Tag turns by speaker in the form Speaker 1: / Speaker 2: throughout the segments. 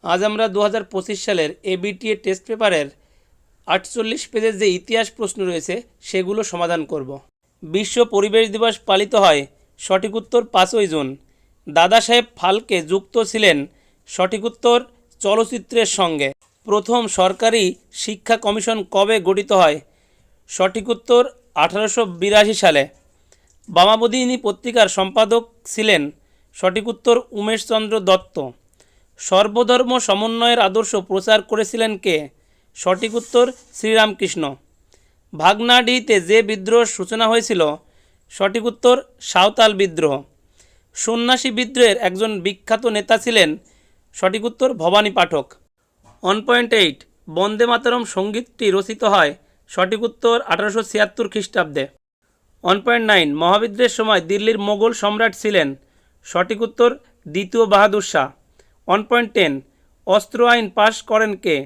Speaker 1: আজ আমরা 2025 সালের এবিটিএ টেস্ট পেপারের 48 পেজের যে ইতিহাস প্রশ্ন রয়েছে সেগুলো সমাধান করব। বিশ্ব পরিবেশ দিবস পালিত হয়, সঠিক উত্তর 5ই জুন। দাদা সাহেব ফালকে যুক্ত ছিলেন, সঠিক উত্তর চলচ্চিত্রের সঙ্গে। প্রথম সরকারি শিক্ষা কমিশন কবে গঠিত হয়, সঠিক উত্তর 1882 সালে। বামাবোধিনী পত্রিকার সম্পাদক ছিলেন, সঠিক উত্তর উমেশচন্দ্র দত্ত। সর্বধর্ম সমন্বয়ের আদর্শ প্রচার করেছিলেন কে, সঠিক উত্তর শ্রীরামকৃষ্ণ। ভাগনাডিহিতে যে বিদ্রোহের সূচনা হয়েছিল, সঠিক উত্তর সাঁওতাল বিদ্রোহ। সন্ন্যাসী বিদ্রোহের একজন বিখ্যাত নেতা ছিলেন, সঠিক উত্তর ভবানী পাঠক। 1.8 বন্দে মাতরম সঙ্গীতটি রচিত হয়, সঠিক উত্তর 1876 খ্রিস্টাব্দে। 1.9 মহাবিদ্রোহের সময় দিল্লির মোগল সম্রাট ছিলেন, সঠিক উত্তর দ্বিতীয় বাহাদুর শাহ। 1.10 অস্ত্র আইন পাশ করেন কে,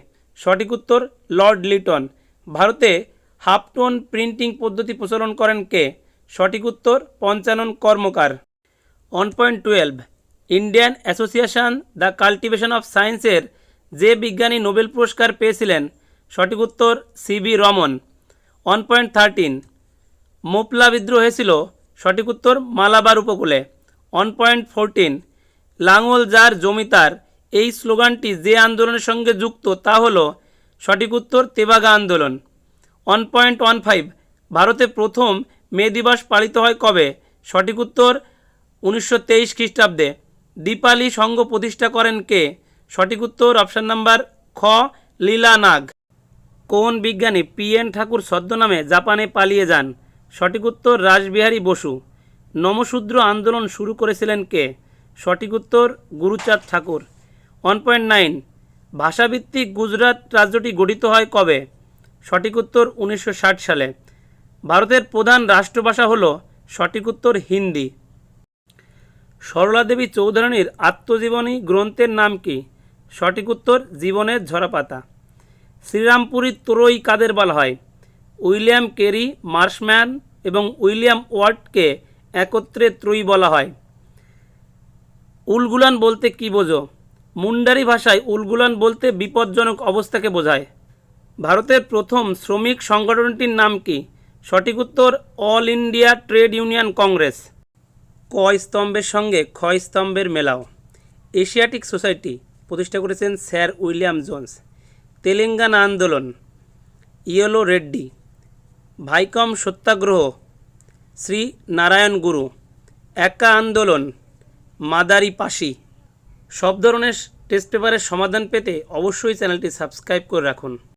Speaker 1: সঠিক উত্তর লর্ড লিটন। ভারতে হাফ টোন প্রিন্টিং পদ্ধতি প্রচলন করেন কে, সঠিক উত্তর পঞ্চানন কর্মকার। 1.12 Indian association the cultivation of সায়েন্সের যে বিজ্ঞানী নোবেল পুরস্কার পেয়েছিলেন, সঠিক উত্তর সিভি রমন। 1.13 মোপলা বিদ্রোহ হয়েছিল, সঠিক উত্তর মালাবার উপকূলে। 1.14 লাঙল যার জমিদার, এই স্লোগানটি যে আন্দোলনের সঙ্গে যুক্ত তা হলো, সঠিক উত্তর তেভাগা আন্দোলন। 1.15 ভারতে প্রথম মে দিবস পালিত হয় কবে, সঠিক উত্তর 1923 খ্রিস্টাব্দে। দীপালি সংঘ প্রতিষ্ঠা করেন কে, সঠিক উত্তর অপশান নাম্বার খ লীলা নাগ। কোন বিজ্ঞানী পি.এন. ঠাকুর ছদ্মনামে জাপানে পালিয়ে যান, সঠিক উত্তর রাসবিহারী বসু। নমশূদ্র আন্দোলন শুরু করেছিলেন কে, সঠিক উত্তর গুরুচাঁদ ঠাকুর। 1.9 ভাষাভিত্তিক গুজরাট রাজ্যটি গঠিত হয় কবে, সঠিক উত্তর 1960 সালে। ভারতের প্রধান রাষ্ট্রভাষা হল, সঠিক উত্তর হিন্দি। সরলা দেবী চৌধুরানীর আত্মজীবনী গ্রন্থের নাম কি, সঠিক উত্তর জীবনের ঝরাপাতা। শ্রীরামপুরীর ত্রয়ী কাদের বলা হয়, উইলিয়াম কেরি, মার্শম্যান এবং উইলিয়াম ওয়ার্ডকে একত্রে ত্রয়ী বলা হয়। উলগুলান বলতে কী বোঝো, মুন্ডারি ভাষায় উলগুলান বলতে বিপজ্জনক অবস্থাকে বোঝায়। ভারতের প্রথম শ্রমিক সংগঠনটির নাম কি, সঠিক উত্তর all India trade union Congress. ক স্তম্ভের সঙ্গে খ স্তম্ভের মেলাও। এশিয়াটিক সোসাইটি প্রতিষ্ঠা করেছেন স্যার উইলিয়াম জোন্স। তেলেঙ্গানা আন্দোলন ইয়েলো রেড্ডি। ভাইকম সত্যাগ্রহ শ্রী নারায়ণ গুরু। একা আন্দোলন মাদারি পাশি। সব ধরনের টেস্ট পেপারের সমাধান পেতে অবশ্যই চ্যানেলটি সাবস্ক্রাইব করে রাখুন।